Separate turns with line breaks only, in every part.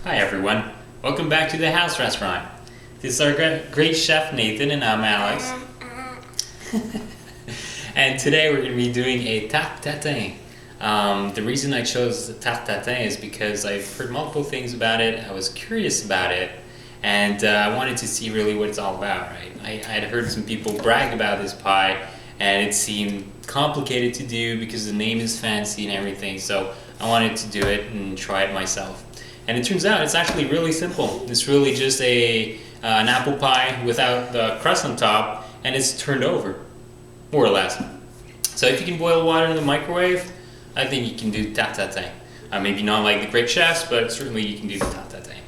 Hi everyone, welcome back to the house restaurant. This is our great chef Nathan and I'm Alex. And today we're going to be doing a Tarte Tatin. The reason I chose the Tarte Tatin is because I've heard multiple things about it, I was curious about it, and I wanted to see really what it's all about, right? I had heard some people brag about this pie and it seemed complicated to do because the name is fancy and everything, so I wanted to do it and try it myself. And it turns out it's actually really simple. It's really just an apple pie without the crust on top, and it's turned over, more or less. So if you can boil water in the microwave, I think you can do Tarte Tatin. Maybe not like the great chefs, but certainly you can do the Tarte Tatin.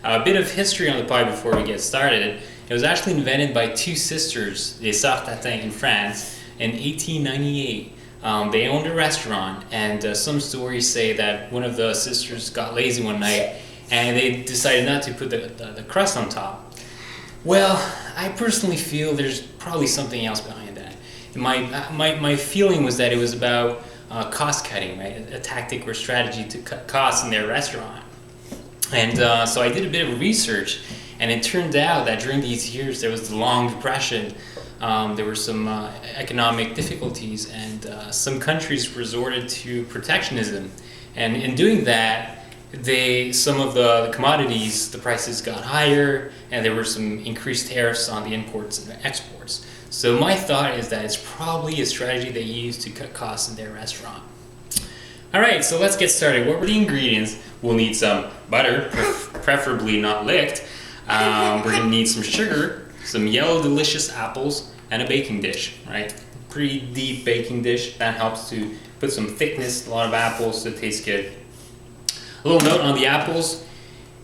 A bit of history on the pie before we get started. It was actually invented by two sisters, les Tarte Tatin in France, in 1898. They owned a restaurant, and some stories say that one of the sisters got lazy one night and they decided not to put the crust on top. Well, I personally feel there's probably something else behind that. My feeling was that it was about cost cutting, right? A tactic or strategy to cut costs in their restaurant. And so I did a bit of research, and it turned out that during these years there was the Long Depression. There were some economic difficulties, and some countries resorted to protectionism. And in doing that, some of the commodities, the prices got higher, and there were some increased tariffs on the imports and the exports. So my thought is that it's probably a strategy they used to cut costs in their restaurant. Alright, so let's get started. What were the ingredients? We'll need some butter, preferably not licked. We're going to need some sugar, some yellow delicious apples, and a baking dish, right? Pretty deep baking dish. That helps to put some thickness, a lot of apples, so it tastes good. A little note on the apples.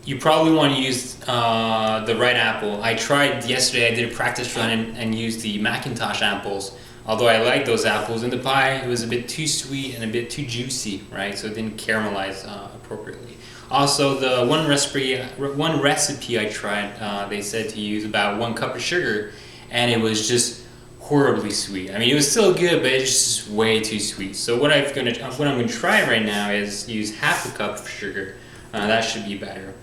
You probably want to use the right apple. I tried yesterday, I did a practice run and used the Macintosh apples. Although I like those apples in the pie, it was a bit too sweet and a bit too juicy, right? So it didn't caramelize appropriately. Also, the one recipe I tried, they said to use about 1 cup of sugar, and it was just horribly sweet. I mean, it was still good, but it's just way too sweet. So what I'm gonna try right now is use half a cup of sugar. That should be better.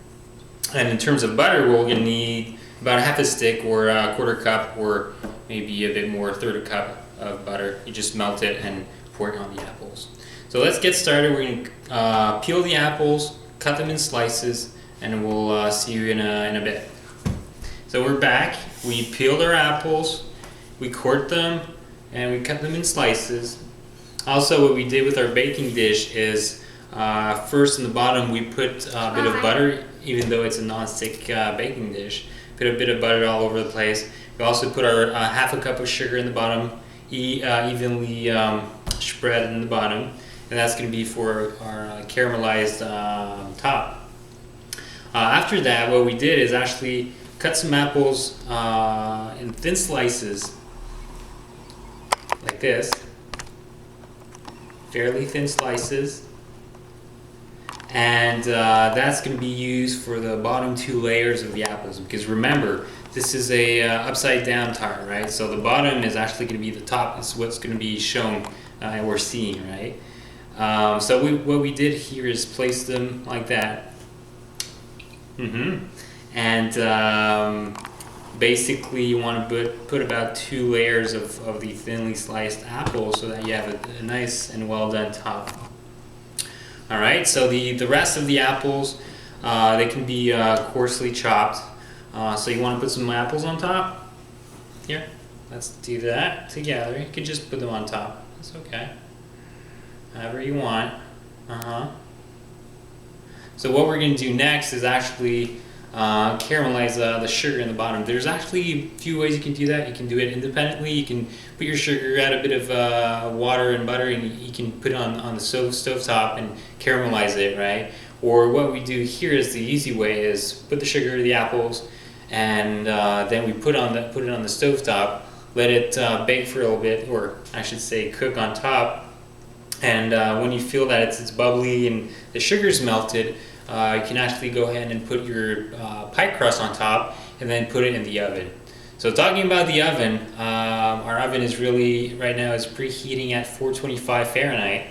And in terms of butter, we're gonna need about half a stick or a quarter cup, or maybe a bit more, a third a cup of butter. You just melt it and pour it on the apples. So let's get started. We're gonna peel the apples, cut them in slices, and we'll see you in a bit. So we're back. We peeled our apples, we cored them, and we cut them in slices. Also, what we did with our baking dish is first in the bottom we put a bit of butter, even though it's a non-stick baking dish. Put a bit of butter all over the place. We also put our half a cup of sugar in the bottom, evenly spread in the bottom, and that's going to be for our caramelized top. After that, what we did is actually cut some apples in thin slices, like this, fairly thin slices, and that's going to be used for the bottom 2 layers of the apples, because remember, this is a upside down tart, right? So the bottom is actually going to be the top. It's what's going to be shown and we're seeing, right? So what we did here is place them like that. And basically you want to put about 2 layers of the thinly sliced apple so that you have a nice and well done top. Alright, so the rest of the apples, they can be coarsely chopped. So you want to put some apples on top. Here, let's do that together. You can just put them on top. That's okay. However you want. So what we're going to do next is actually caramelize the sugar in the bottom. There's actually a few ways you can do that. You can do it independently. You can put your sugar, add a bit of water and butter, and you can put it on the stove top and caramelize it, right? Or what we do here is the easy way is put the sugar, the apples, and then we put it on the stove top, let it bake for a little bit, or I should say cook on top. And when you feel that it's bubbly and the sugar's melted, you can actually go ahead and put your pie crust on top and then put it in the oven. So talking about the oven, our oven is really, right now, is preheating at 425 Fahrenheit,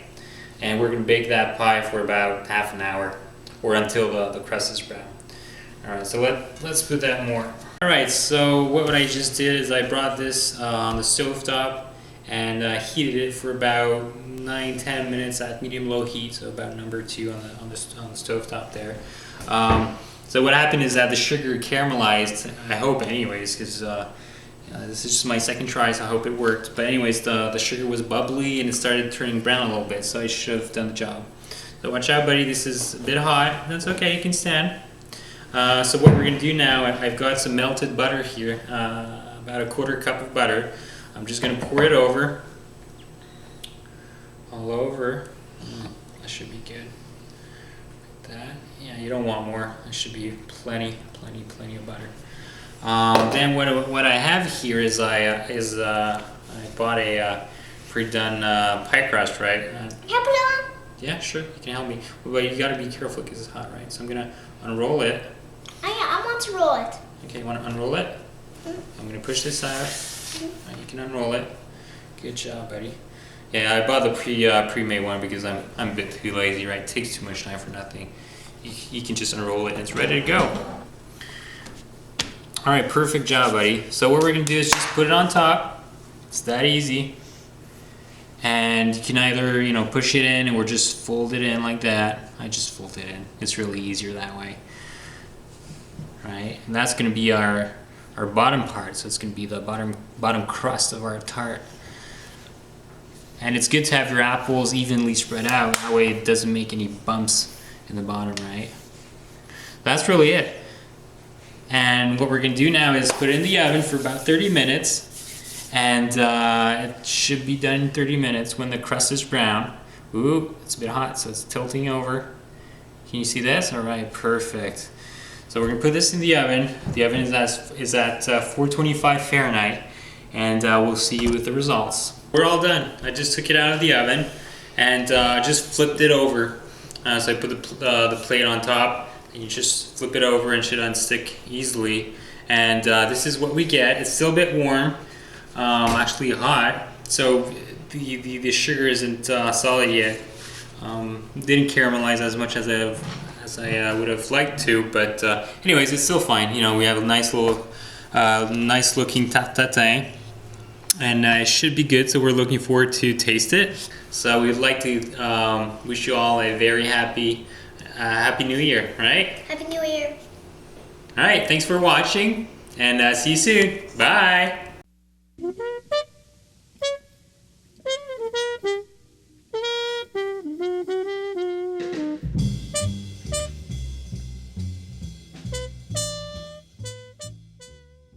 and we're going to bake that pie for about half an hour. or until the crust is brown. Alright, so let's put that more. Alright, so what I just did is I brought this on the stovetop and heated it for about 9-10 minutes at medium-low heat, so about number 2 on the stovetop there. So what happened is that the sugar caramelized, I hope anyways, because this is just my second try, so I hope it worked. But anyways, the sugar was bubbly and it started turning brown a little bit, so I should have done the job. So watch out, buddy, this is a bit hot. That's okay, you can stand. So what we're going to do now, I've got some melted butter here, about a 1/4 cup of butter. I'm just going to pour it over, all over. That should be good. Like that. Yeah, you don't want more. There should be plenty of butter. Then what I have here is I bought a pre-done pie crust, right? Yeah, sure. You can help me, but you got to be careful because it's hot, right? So I'm gonna unroll it.
Oh yeah, I want to roll it.
Okay, you want to unroll it? I'm gonna push this out. Right, you can unroll it. Good job, buddy. Yeah, I bought the pre-made one because I'm a bit too lazy, right? It takes too much time for nothing. You can just unroll it and it's ready to go. All right, perfect job, buddy. So what we're gonna do is just put it on top. It's that easy. And you can either, push it in or just fold it in like that. I just fold it in. It's really easier that way. Right? And that's gonna be our bottom part. So it's gonna be the bottom crust of our tart. And it's good to have your apples evenly spread out. That way it doesn't make any bumps in the bottom, right? That's really it. And what we're gonna do now is put it in the oven for about 30 minutes. And it should be done in 30 minutes when the crust is brown. Ooh, it's a bit hot, so it's tilting over. Can you see this? All right, perfect. So we're gonna put this in the oven. The oven is at 425 Fahrenheit, and we'll see you with the results. We're all done. I just took it out of the oven and just flipped it over. So I put the plate on top, and you just flip it over and it should unstick easily. And this is what we get. It's still a bit warm. Actually hot, so the sugar isn't solid yet. Didn't caramelize as much as I would have liked to, but anyways, it's still fine. We have a nice looking Tarte Tatin, and it should be good. So we're looking forward to taste it. So we'd like to wish you all a very happy New Year, right?
Happy New Year.
All right, thanks for watching, and see you soon. Bye.